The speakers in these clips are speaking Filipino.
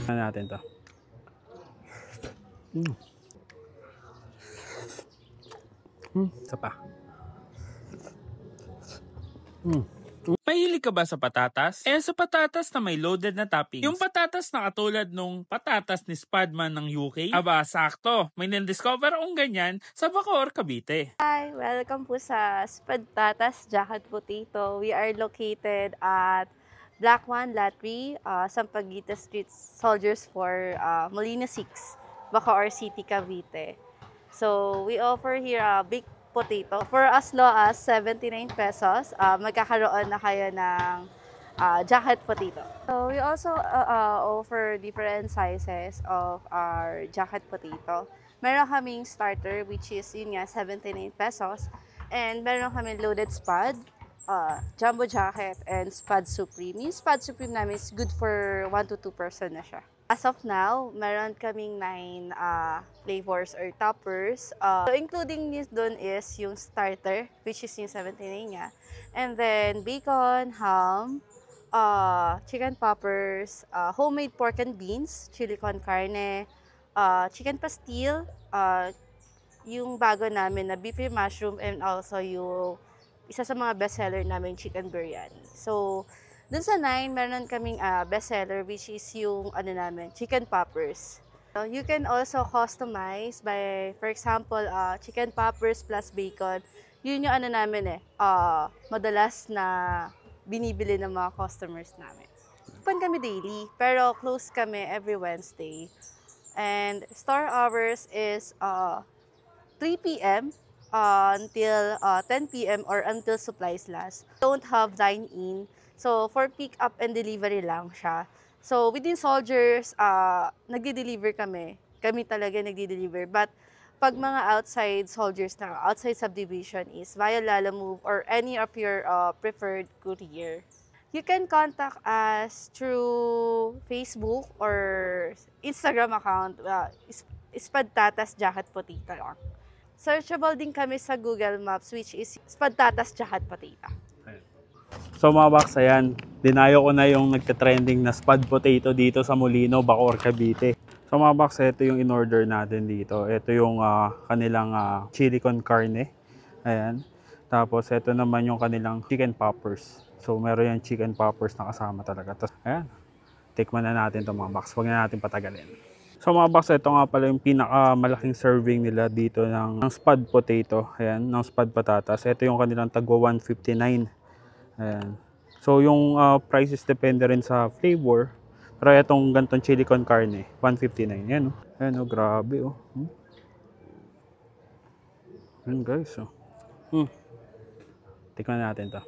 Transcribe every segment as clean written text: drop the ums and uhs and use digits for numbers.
Ano natin to? Isa pa. Mahilig ka ba sa patatas? Sa patatas na may loaded na toppings. Yung patatas na katulad nung patatas ni Spadman ng UK? Aba, sakto. May nandiscover akong ganyan sa Bacoor, Cavite. Hi! Welcome po sa Spadtatas Jacket Potato. We are located at Block 1, Lot 3, Sampaguita Street, Soldiers 4, Molina 6, Bacoor City, Cavite. So, we offer here a big potato. For as low as 79 pesos, magkakaroon na kayo ng jacket potato. So, we also offer different sizes of our jacket potato. Meron kaming starter, which is yun nga, 79 pesos. And meron kaming loaded spud, jumbo jacket, and spud supreme. Yung spud supreme namin is good for 1 to 2 person na siya. As of now, meron kaming 9 flavors or toppers. So including this doon is yung starter, which is yung 79 nga. And then bacon, ham, chicken poppers, homemade pork and beans, chili con carne, chicken pastil, yung bago namin na beef mushroom, and also yung isa sa mga bestseller namin, chicken biryani. So, dun sa 9, meron kaming bestseller, which is yung chicken poppers. So, you can also customize by, for example, chicken poppers plus bacon. Yun yung madalas na binibili ng mga customers namin. Open kami daily, pero close kami every Wednesday. And store hours is 3 p.m. Until 10 p.m. or until supplies last. Don't have dine-in. So, for pick up and delivery lang siya. So, within Soldiers, nagdi-deliver kami. Kami talaga nagdi-deliver. But, pag mga outside Soldiers na, outside subdivision is via Lalamove or any of your preferred courier. You can contact us through Facebook or Instagram account, Spadtatas Jacket Potato lang. Searchable din kami sa Google Maps, which is Spadtatas Jacket Potato. So mga box, ayan, dinayo ko na yung nagka-trending na spud potato dito sa Molino, Bacoor, Cavite. So mga box, ito yung in-order natin dito. Ito yung kanilang chili con carne. Ayan. Tapos ito naman yung kanilang chicken poppers. So meron yung chicken poppers na kasama talaga. Tapos ayan, tikman na natin ito mga box. Huwag na natin patagalin. So mga box, ito nga pala yung pinakamalaking serving nila dito ng spud potato. Ayan, ng spud patatas. Ito yung kanilang tagwa 159. Ayan. So yung prices depende rin sa flavor. Pero itong gantong chili con carne, 159. Ayan, oh. Ayan, oh, grabe, oh. Ayan guys, oh. Tikman natin to.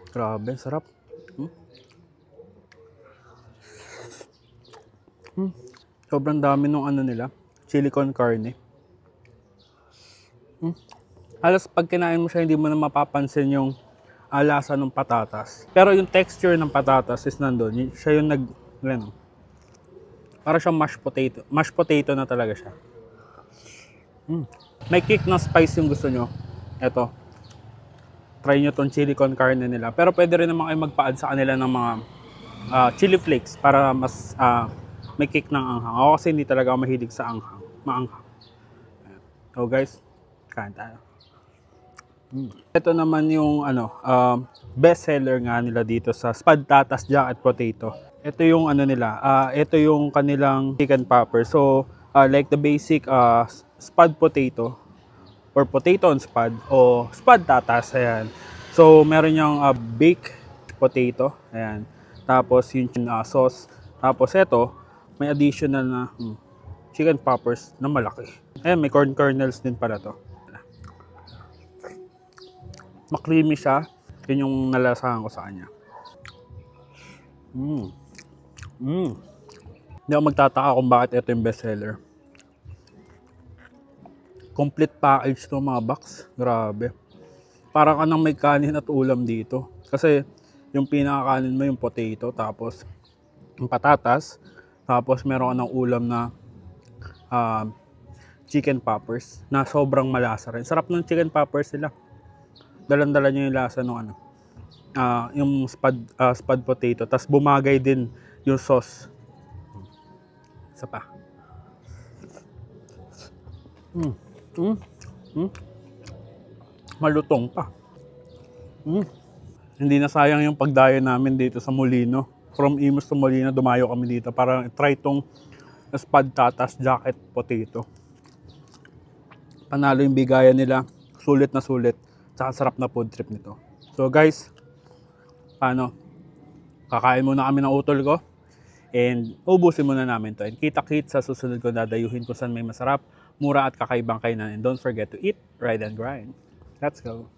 Grabe, sarap. Sobrang dami nung nila, chili con carne. Halos pag kinain mo siya, hindi mo na mapapansin yung lasa ng patatas. Pero yung texture ng patatas is nandun. Siya yung para siyang mashed potato. Mashed potato na talaga siya. May kick na spice yung gusto nyo. Ito. Try nyo tong chili con carne nila. Pero pwede rin naman kayo magpa-add sa kanila ng mga chili flakes para mas may kick ng anghang. Ako kasi hindi talaga ako mahilig sa anghang. Maanghang. So guys, kain tayo. Ito naman yung best seller nga nila dito sa Spadtatas Jacket Potato. Ito yung ito yung kanilang chicken popper. So like the basic spud potato or potato on spud o spud tatas, ayan. So meron yung baked potato, ayan. Tapos yung sauce. Tapos ito may additional na chicken poppers na malaki. Ayan, may corn kernels din pala to. Makrimi siya. Yun yung nalasahan ko sa kanya. Hindi ako magtataka kung bakit ito yung bestseller. Complete package to mga box. Grabe. Para ka nang may kanin at ulam dito. Kasi yung pinakakanin mo yung potato, tapos yung patatas, tapos meron ka ng ulam na chicken poppers na sobrang malasa rin. Sarap ng chicken poppers nila. Dalan-dala nyo yung lasa ng spud potato. Tapos bumagay din yung sauce. Isa pa. Malutong pa. Hindi na sayang yung pagdayo namin dito sa Molino. From Imus to Molino, dumayo kami dito para try tong spud tatas jacket potato. Panalo yung bigayan nila. Sulit na sulit. Tsaka sarap na food trip nito. So guys, kakain muna kami ng utol ko. And ubusin muna namin to. And kita-kit sa susunod ko dadayuhin kung saan may masarap, mura at kakaibang kainan. And don't forget to eat, ride and grind. Let's go!